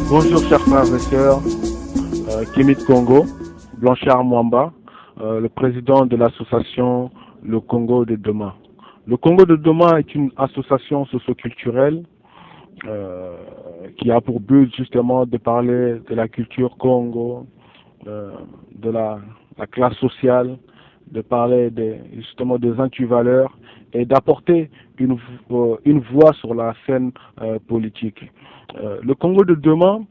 Bonjour chers frères et sœurs, Kémy de Congo, Blanchard Mwamba, le président de l'association Le Congo de demain. Le Congo de demain est une association socioculturelle qui a pour but justement de parler de la culture Congo, de la classe sociale, de parler justement des antivaleurs et d'apporter une voix sur la scène politique. Le Congo de demain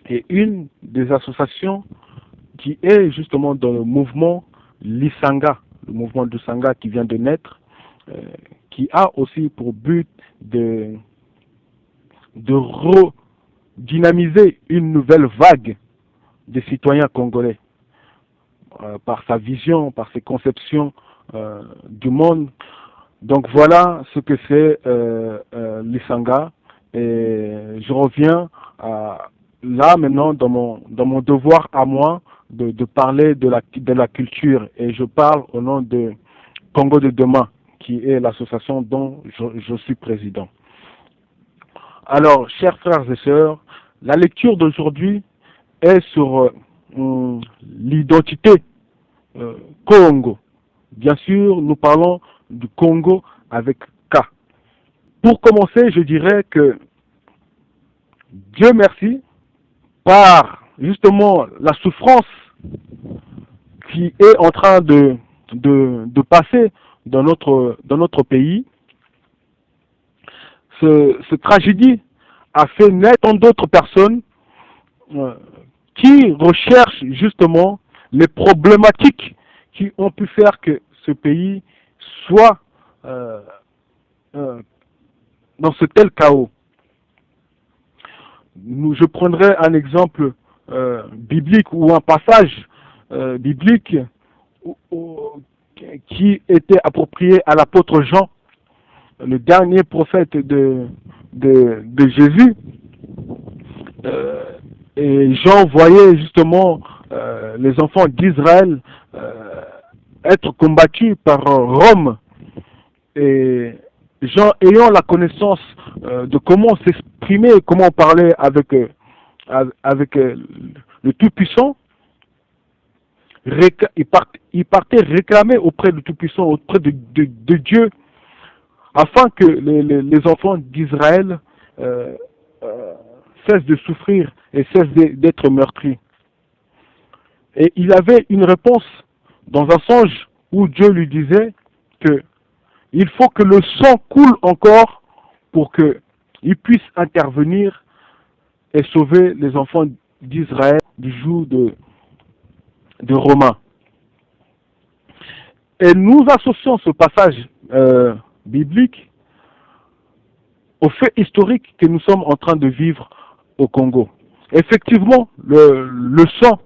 est une des associations qui est justement dans le mouvement Lisanga, le mouvement de Sanga qui vient de naître, qui a aussi pour but de redynamiser une nouvelle vague des citoyens congolais par sa vision, par ses conceptions du monde. Donc voilà ce que c'est l'Isanga. Et je reviens là maintenant dans mon devoir à moi de parler de la culture. Et je parle au nom de Congo de demain, qui est l'association dont je suis président. Alors, chers frères et sœurs, la lecture d'aujourd'hui est sur l'identité Congo. Bien sûr, nous parlons du Congo avec K. Pour commencer, je dirais que Dieu merci, par justement la souffrance qui est en train de passer dans notre pays, ce tragédie a fait naître d'autres personnes qui recherchent justement les problématiques qui ont pu faire que ce pays soit dans ce tel chaos. Je prendrai un exemple biblique ou un passage biblique qui était approprié à l'apôtre Jean, le dernier prophète de Jésus. Et Jean voyait justement les enfants d'Israël être combattus par Rome. Et Jean, ayant la connaissance de comment s'exprimer, comment parler avec le Tout-Puissant, il partait réclamer auprès du Tout-Puissant, auprès de Dieu, afin que les enfants d'Israël cessent de souffrir et cessent d'être meurtris. Et il avait une réponse dans un songe où Dieu lui disait que il faut que le sang coule encore pour qu'il puisse intervenir et sauver les enfants d'Israël du joug de Romains. Et nous associons ce passage biblique au fait historique que nous sommes en train de vivre au Congo. Effectivement, le sang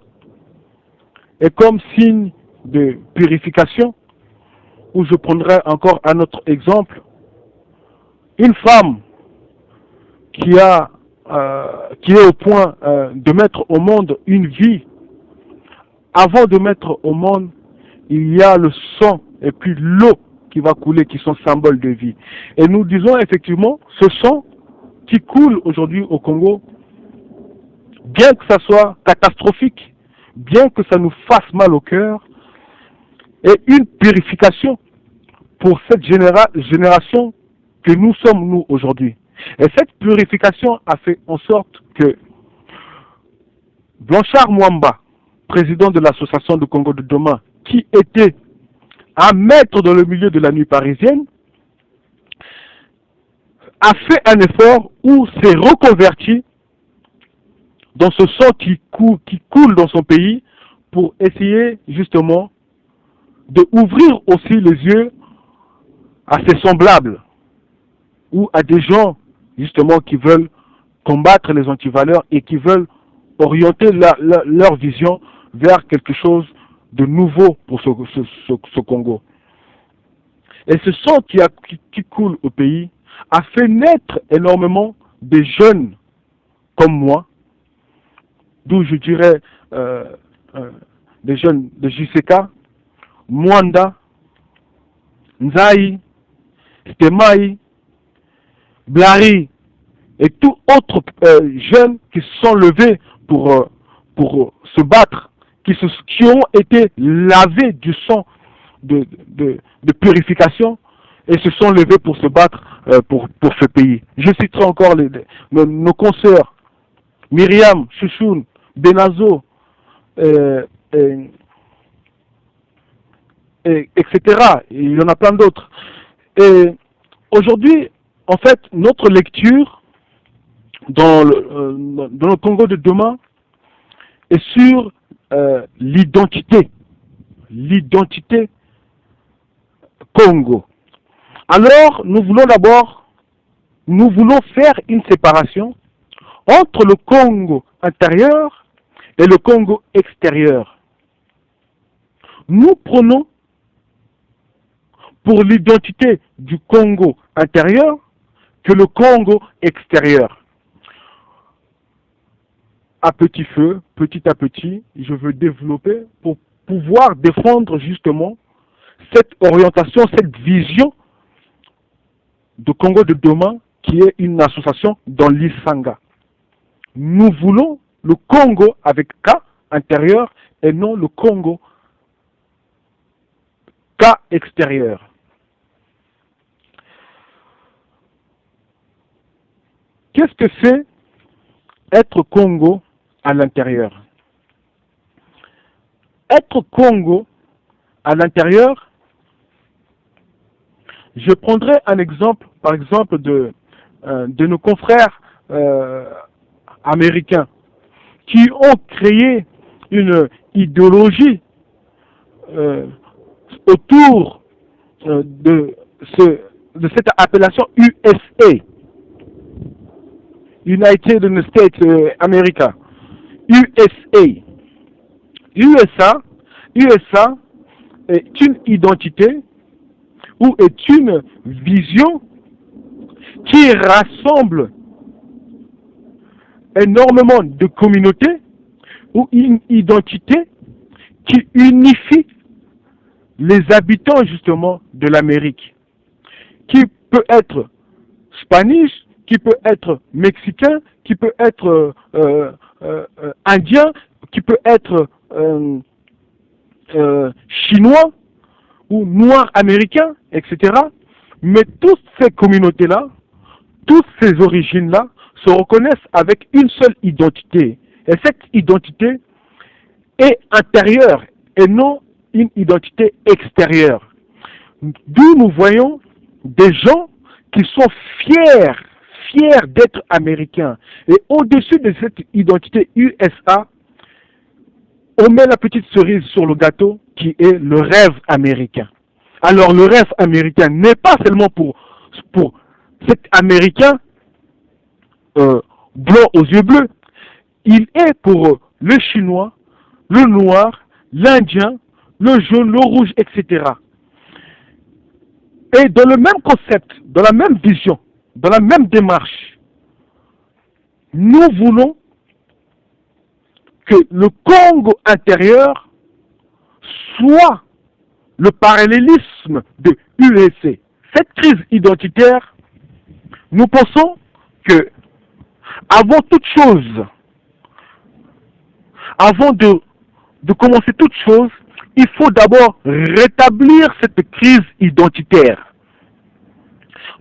est comme signe de purification, où je prendrai encore un autre exemple. Une femme qui est au point de mettre au monde une vie, avant de mettre au monde, il y a le sang et puis l'eau qui va couler, qui sont symboles de vie. Et nous disons effectivement, ce sang qui coule aujourd'hui au Congo, bien que ça soit catastrophique, bien que ça nous fasse mal au cœur, est une purification pour cette génération que nous sommes nous aujourd'hui. Et cette purification a fait en sorte que Blanchard Mwamba, président de l'association de Congo de demain, qui était un maître dans le milieu de la nuit parisienne, a fait un effort où s'est reconverti dans ce sang qui coule dans son pays pour essayer justement de ouvrir aussi les yeux à ses semblables ou à des gens justement qui veulent combattre les antivaleurs et qui veulent orienter leur vision vers quelque chose de nouveau pour ce Congo. Et ce sang qui coule au pays a fait naître énormément de jeunes comme moi, d'où je dirais des jeunes de JCK, Mwanda, Nzaï, Stemai, Blari, et tous autres jeunes qui se sont levés pour se battre, qui ont été lavés du sang de purification et se sont levés pour se battre pour ce pays. Je citerai encore nos consoeurs, Myriam, Chouchoun, Benazo, etc. Il y en a plein d'autres. Et aujourd'hui, en fait, notre lecture dans le Congo de demain est sur l'identité Congo. Alors, nous voulons faire une séparation entre le Congo intérieur et le Congo extérieur. Nous prenons pour l'identité du Congo intérieur que le Congo extérieur. À petit feu, petit à petit, je veux développer pour pouvoir défendre justement cette orientation, cette vision de Congo de demain qui est une association dans l'Isanga. Nous voulons le Congo avec K intérieur et non le Congo K extérieur. Qu'est-ce que c'est être Congo à l'intérieur? Être Congo à l'intérieur, je prendrai un exemple, par exemple, de nos confrères américains qui ont créé une idéologie autour de cette appellation USA. United States America, USA. USA est une identité ou est une vision qui rassemble énormément de communautés ou une identité qui unifie les habitants justement de l'Amérique, qui peut être Spanish, qui peut être mexicain, qui peut être indien, qui peut être chinois ou noir américain, etc. Mais toutes ces communautés-là, toutes ces origines-là se reconnaissent avec une seule identité. Et cette identité est intérieure et non une identité extérieure. D'où nous voyons des gens qui sont fiers d'être américains. Et au-dessus de cette identité USA, on met la petite cerise sur le gâteau qui est le rêve américain. Alors le rêve américain n'est pas seulement pour cet Américain blanc aux yeux bleus. Il est pour le Chinois, le Noir, l'Indien, le jaune, le rouge, etc. Et dans le même concept, dans la même vision, dans la même démarche, nous voulons que le Congo intérieur soit le parallélisme de l'UEC. Cette crise identitaire, nous pensons que, avant toute chose, avant de commencer toute chose, il faut d'abord rétablir cette crise identitaire.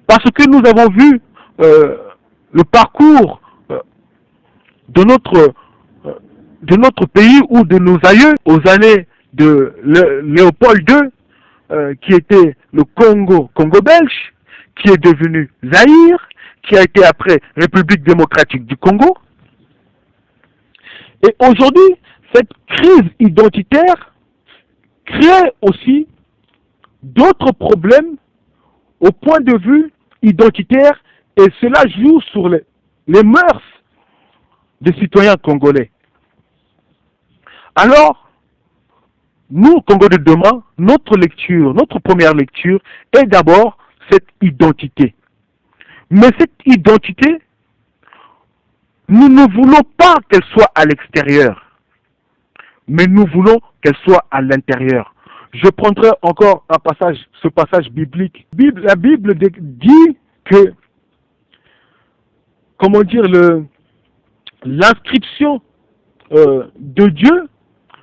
Parce que nous avons vu le parcours de notre pays ou de nos aïeux aux années de Léopold II, qui était le Congo belge, qui est devenu Zaïre, qui a été après République démocratique du Congo. Et aujourd'hui, cette crise identitaire crée aussi d'autres problèmes au point de vue identitaire, et cela joue sur les mœurs des citoyens congolais. Alors, nous, Congo de demain, notre première lecture est d'abord cette identité. Mais cette identité, nous ne voulons pas qu'elle soit à l'extérieur, mais nous voulons qu'elle soit à l'intérieur. Je prendrai encore ce passage biblique. La Bible dit que comment dire, l'inscription de Dieu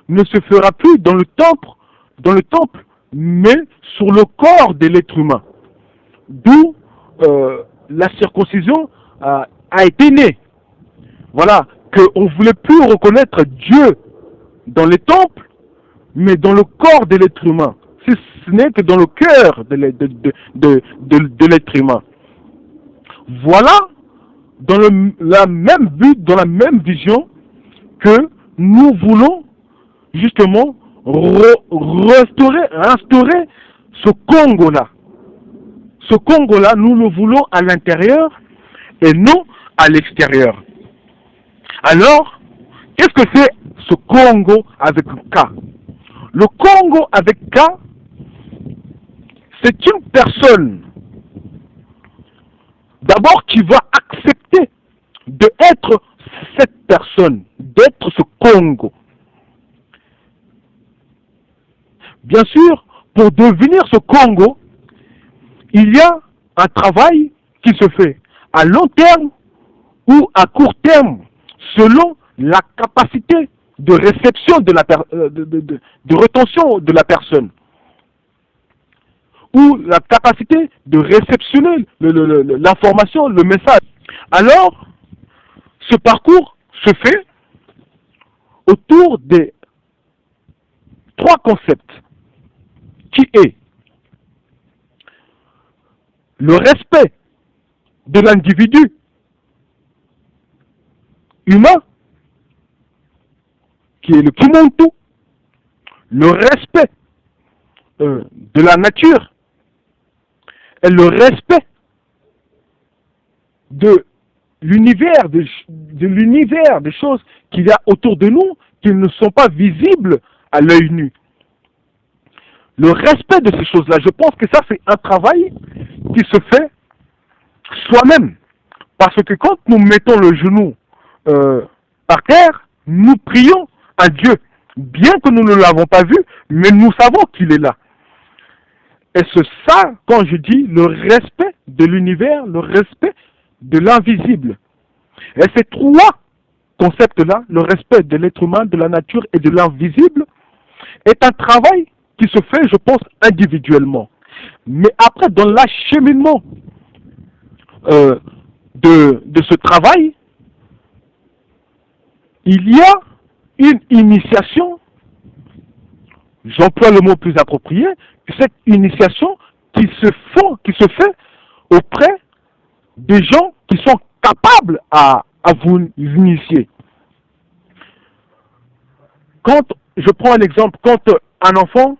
ne se fera plus dans le temple, mais sur le corps de l'être humain. D'où la circoncision a été née. Voilà, qu'on ne voulait plus reconnaître Dieu dans les temples, mais dans le corps de l'être humain. Si ce n'est que dans le cœur de l'être humain. Voilà, dans la même but, dans la même vision, que nous voulons justement instaurer ce Congo-là. Ce Congo-là, nous le voulons à l'intérieur et non à l'extérieur. Alors, qu'est-ce que c'est ce Congo avec K? Le Congo avec K, c'est une personne, d'abord, qui va accepter d'être cette personne, d'être ce Congo. Bien sûr, pour devenir ce Congo, il y a un travail qui se fait à long terme ou à court terme, selon la capacité de réception de rétention de la personne, ou la capacité de réceptionner l'information, le message. Alors, ce parcours se fait autour des trois concepts, qui est le respect de l'individu humain, qui est le Kimuntu, le respect de la nature et le respect de l'univers, de l'univers des choses qu'il y a autour de nous qui ne sont pas visibles à l'œil nu. Le respect de ces choses-là, je pense que ça c'est un travail qui se fait soi-même. Parce que quand nous mettons le genou par terre, nous prions à Dieu, bien que nous ne l'avons pas vu, mais nous savons qu'il est là. Et c'est ça, quand je dis le respect de l'univers, le respect de l'invisible. Et ces trois concepts-là, le respect de l'être humain, de la nature et de l'invisible, est un travail qui se fait, je pense, individuellement. Mais après, dans l'acheminement de ce travail, il y a une initiation, j'emploie le mot plus approprié, cette initiation qui se fait auprès des gens qui sont capables à vous initier. Quand je prends un exemple, quand un enfant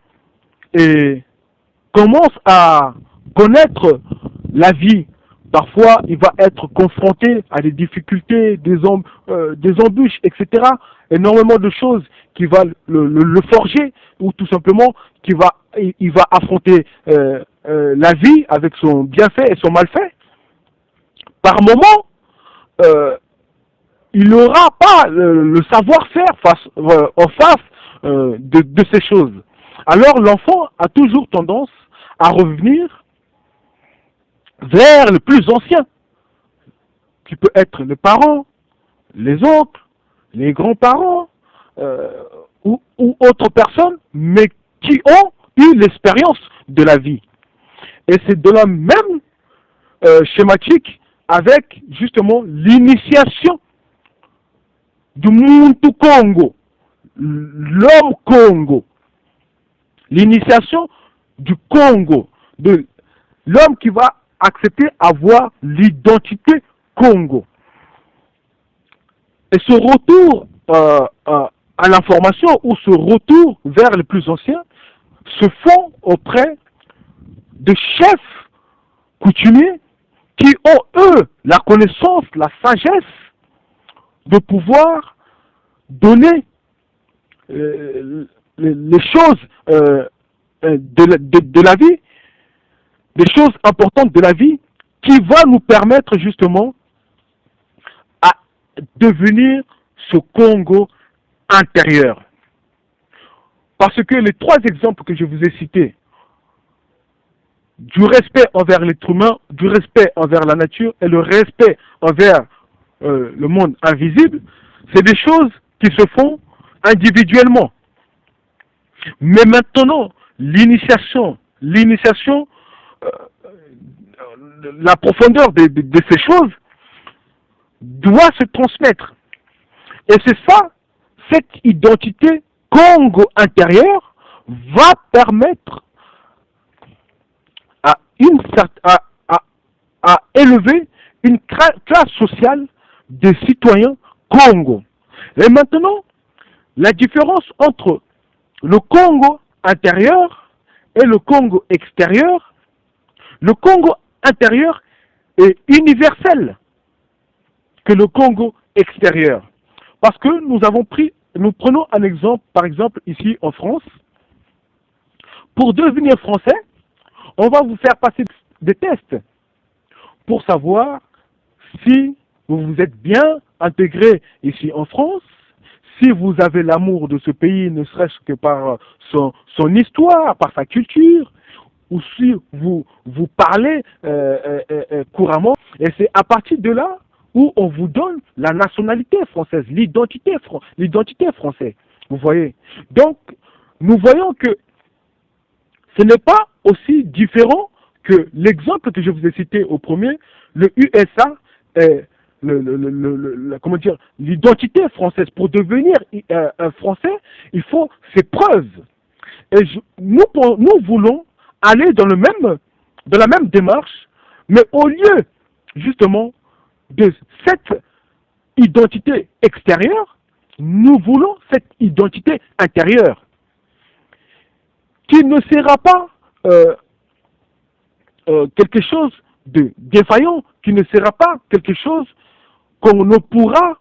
commence à connaître la vie, parfois il va être confronté à des difficultés, des embûches, etc. Énormément de choses qui va le forger, ou tout simplement il va affronter la vie avec son bienfait et son malfait. Par moment, il n'aura pas le savoir-faire en face de ces choses. Alors l'enfant a toujours tendance à revenir vers le plus ancien, qui peut être les parents, les oncles, les grands-parents, ou autres personnes, mais qui ont eu l'expérience de la vie. Et c'est de la même schématique avec justement l'initiation du Muntu Congo, l'homme Congo, l'initiation du Congo, de l'homme qui va accepter avoir l'identité Congo. Et ce retour à l'information, ou ce retour vers les plus anciens, se font auprès de chefs coutumiers qui ont, eux, la connaissance, la sagesse de pouvoir donner les choses de la vie, des choses importantes de la vie, qui va nous permettre justement à devenir ce Congo intérieur. Parce que les trois exemples que je vous ai cités, du respect envers l'être humain, du respect envers la nature et le respect envers le monde invisible, c'est des choses qui se font individuellement. Mais maintenant, l'initiation, la profondeur de ces choses doit se transmettre. Et c'est ça, cette identité Congo intérieure va permettre à élever une classe sociale des citoyens Congo. Et maintenant, la différence entre le Congo intérieur et le Congo extérieur, le Congo intérieur est universel que le Congo extérieur. Parce que nous prenons un exemple, par exemple ici en France. Pour devenir français, on va vous faire passer des tests pour savoir si vous vous êtes bien intégré ici en France, si vous avez l'amour de ce pays, ne serait-ce que par son histoire, par sa culture, ou si vous parlez couramment. Et c'est à partir de là où on vous donne la nationalité française, l'identité française. Vous voyez. Donc, nous voyons que ce n'est pas aussi différent que l'exemple que je vous ai cité au premier, le USA, comment dire, l'identité française. Pour devenir un Français, il faut ses preuves. Et nous voulons aller dans la même démarche, mais au lieu justement de cette identité extérieure, nous voulons cette identité intérieure qui ne sera pas quelque chose de défaillant, qui ne sera pas quelque chose qu'on ne pourra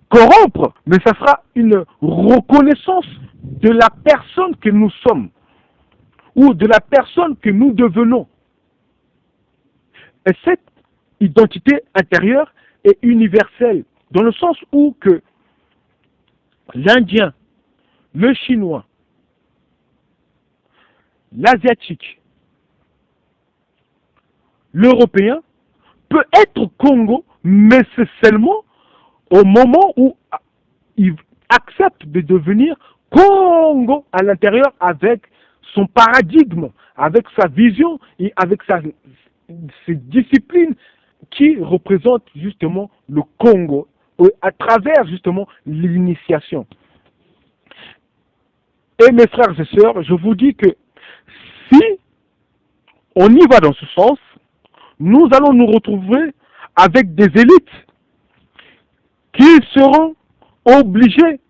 corrompre, mais ça sera une reconnaissance de la personne que nous sommes ou de la personne que nous devenons. Et cette identité intérieure est universelle, dans le sens où que l'Indien, le Chinois, l'Asiatique, l'Européen peut être Congo, mais c'est seulement au moment où il accepte de devenir Congo à l'intérieur avec son paradigme, avec sa vision et avec ses disciplines qui représentent justement le Congo à travers justement l'initiation. Et mes frères et sœurs, je vous dis que si on y va dans ce sens, nous allons nous retrouver avec des élites qui seront obligées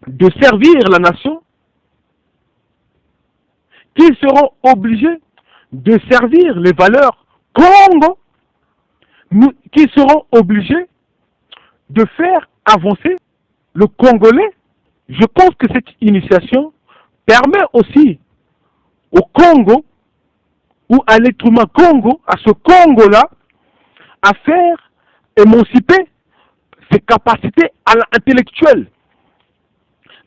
de servir la nation, qui seront obligés de servir les valeurs Congo, qui seront obligés de faire avancer le Congolais. Je pense que cette initiation permet aussi au Congo ou à l'être humain Congo, à ce Congo-là, à faire émanciper ses capacités intellectuelles.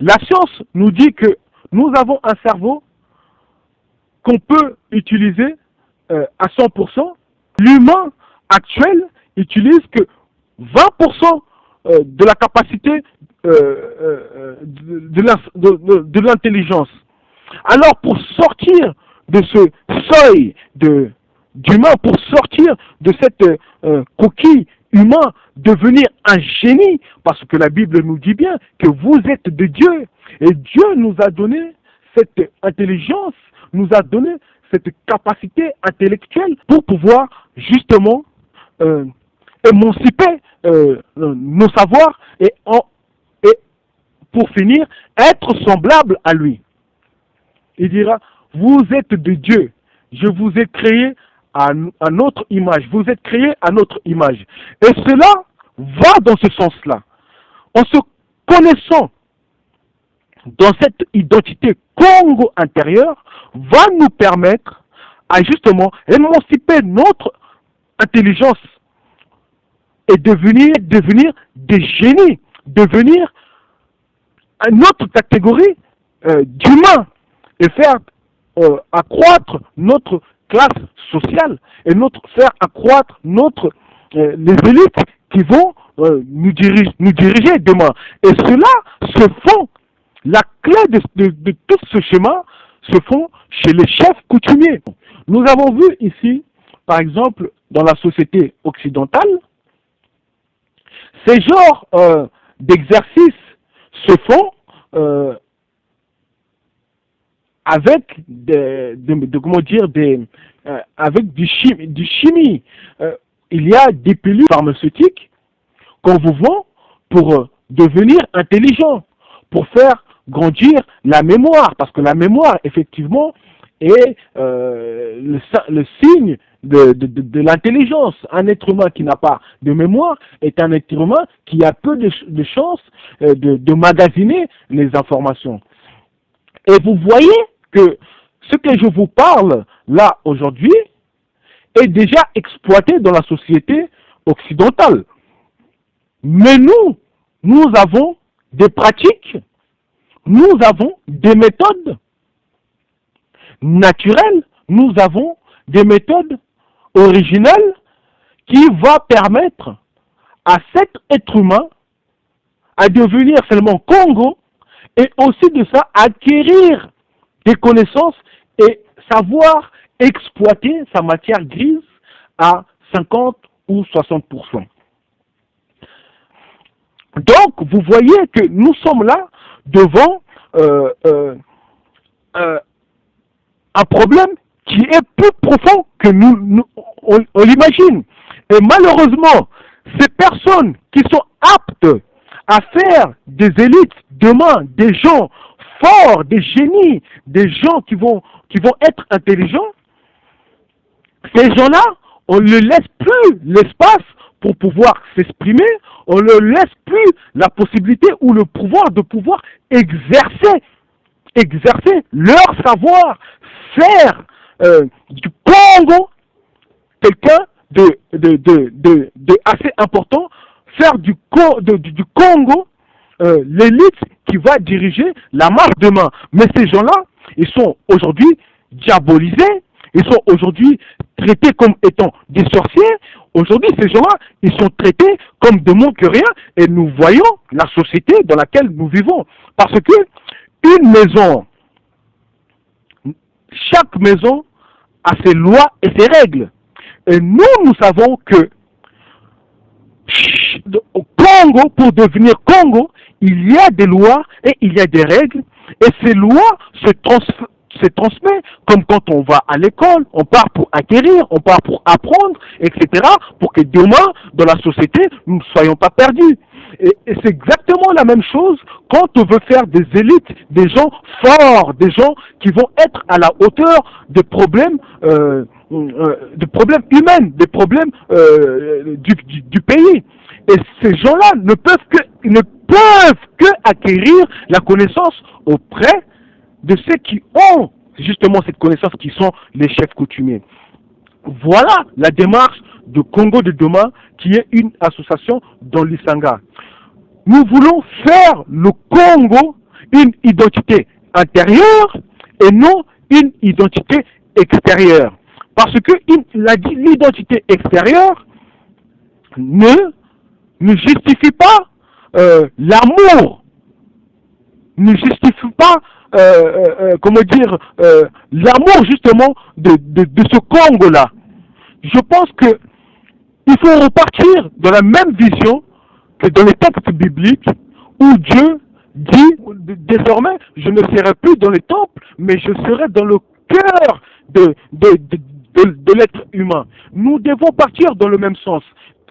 La science nous dit que nous avons un cerveau qu'on peut utiliser à 100%. L'humain actuel utilise que 20% de la capacité de l'intelligence. Alors pour sortir de ce seuil d'humain, pour sortir de cette coquille humain, devenir un génie, parce que la Bible nous dit bien que vous êtes de Dieu, et Dieu nous a donné cette intelligence, nous a donné cette capacité intellectuelle pour pouvoir justement émanciper nos savoirs et pour finir, être semblable à lui. Il dira, vous êtes de Dieu, je vous ai créé à notre image, vous êtes créé à notre image. Et cela va dans ce sens-là. En se connaissant dans cette identité Congo intérieure, va nous permettre à justement émanciper notre intelligence et devenir des génies, devenir une autre catégorie d'humains et faire accroître notre classe sociale et faire accroître les élites qui vont nous diriger demain. Et cela se font, la clé de tout ce schéma se font chez les chefs coutumiers. Nous avons vu ici, par exemple, dans la société occidentale, ces genres d'exercices se font avec avec du chimie. Il y a des pilules pharmaceutiques qu'on vous vend pour devenir intelligent, pour faire grandir la mémoire, parce que la mémoire, effectivement, est le signe de l'intelligence. Un être humain qui n'a pas de mémoire est un être humain qui a peu de chances de magasiner les informations. Et vous voyez que ce que je vous parle là aujourd'hui est déjà exploité dans la société occidentale. Mais nous avons des pratiques, nous avons des méthodes naturelles, nous avons des méthodes originelles qui vont permettre à cet être humain à devenir seulement Congo et aussi de ça acquérir des connaissances et savoir exploiter sa matière grise à 50 ou 60%. Donc, vous voyez que nous sommes là devant un problème qui est plus profond que on l'imagine. Et malheureusement, ces personnes qui sont aptes à faire des élites demain, des gens forts, des génies, des gens qui vont être intelligents, ces gens-là, on ne laisse plus l'espace pour pouvoir s'exprimer, on ne laisse plus la possibilité ou le pouvoir de pouvoir exercer leur savoir, faire du Congo quelqu'un de assez important, faire du Congo l'élite qui va diriger la marche demain. Mais ces gens-là, ils sont aujourd'hui diabolisés, ils sont aujourd'hui traités comme étant des sorciers. Aujourd'hui, ces gens-là, ils sont traités comme de moins que rien, et nous voyons la société dans laquelle nous vivons. Parce que une maison, chaque maison a ses lois et ses règles. Et nous savons que au Congo, pour devenir Congo, il y a des lois et il y a des règles, et ces lois se transmettent comme quand on va à l'école, on part pour acquérir, on part pour apprendre, etc., pour que demain, dans la société, nous ne soyons pas perdus. Et c'est exactement la même chose quand on veut faire des élites, des gens forts, des gens qui vont être à la hauteur des problèmes humains, des problèmes du pays. Et ces gens-là ne peuvent que acquérir la connaissance auprès de ceux qui ont justement cette connaissance, qui sont les chefs coutumiers. Voilà la démarche de Congo de demain, qui est une association dans l'Isanga. Nous voulons faire le Congo une identité intérieure et non une identité extérieure. Parce que l'identité extérieure ne justifie pas l'amour, ne justifie pas l'amour justement de ce Congo-là. Je pense que il faut repartir dans la même vision que dans les textes bibliques où Dieu dit désormais je ne serai plus dans les temples, mais je serai dans le cœur de l'être humain. Nous devons partir dans le même sens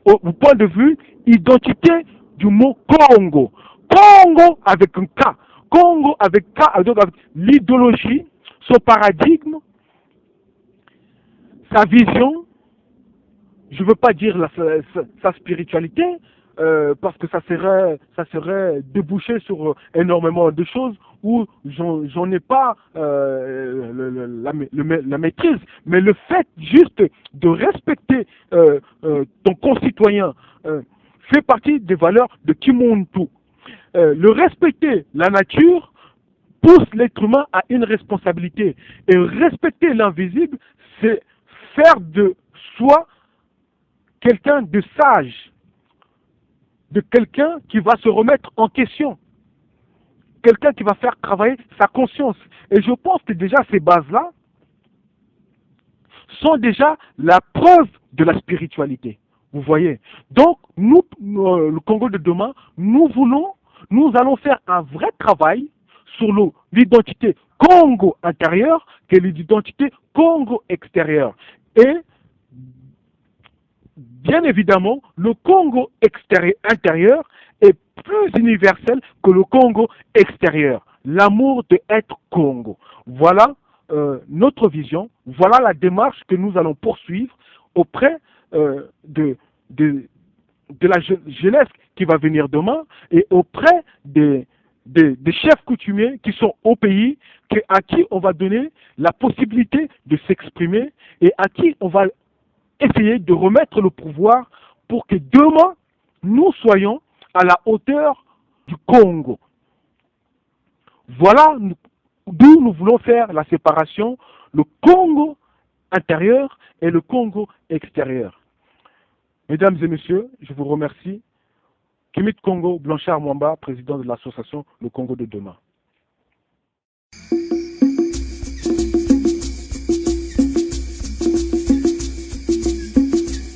au point de vue identité du mot Congo. Congo avec un K. Congo avec K, avec l'idéologie, son paradigme, sa vision. Je ne veux pas dire sa spiritualité, parce que ça serait débouché sur énormément de choses où j'en ai pas la maîtrise. Mais le fait juste de respecter ton concitoyen fait partie des valeurs de Kimuntu. Le respecter la nature pousse l'être humain à une responsabilité. Et respecter l'invisible, c'est faire de soi quelqu'un de sage, de quelqu'un qui va se remettre en question, quelqu'un qui va faire travailler sa conscience. Et je pense que déjà ces bases-là sont déjà la preuve de la spiritualité. Vous voyez. Donc, nous, le Congo de demain, nous allons faire un vrai travail sur l'identité Congo intérieure que l'identité Congo extérieure. Et bien évidemment, le Congo intérieur est plus universel que le Congo extérieur. L'amour de être Congo. Voilà notre vision, voilà la démarche que nous allons poursuivre auprès de la jeunesse qui va venir demain et auprès des chefs coutumiers qui sont au pays, à qui on va donner la possibilité de s'exprimer et à qui on va essayer de remettre le pouvoir pour que demain, nous soyons à la hauteur du Congo. Voilà d'où nous voulons faire la séparation, le Congo intérieur et le Congo extérieur. Mesdames et messieurs, je vous remercie. Kimit Congo, Blanchard Mwamba, président de l'association Le Congo de demain.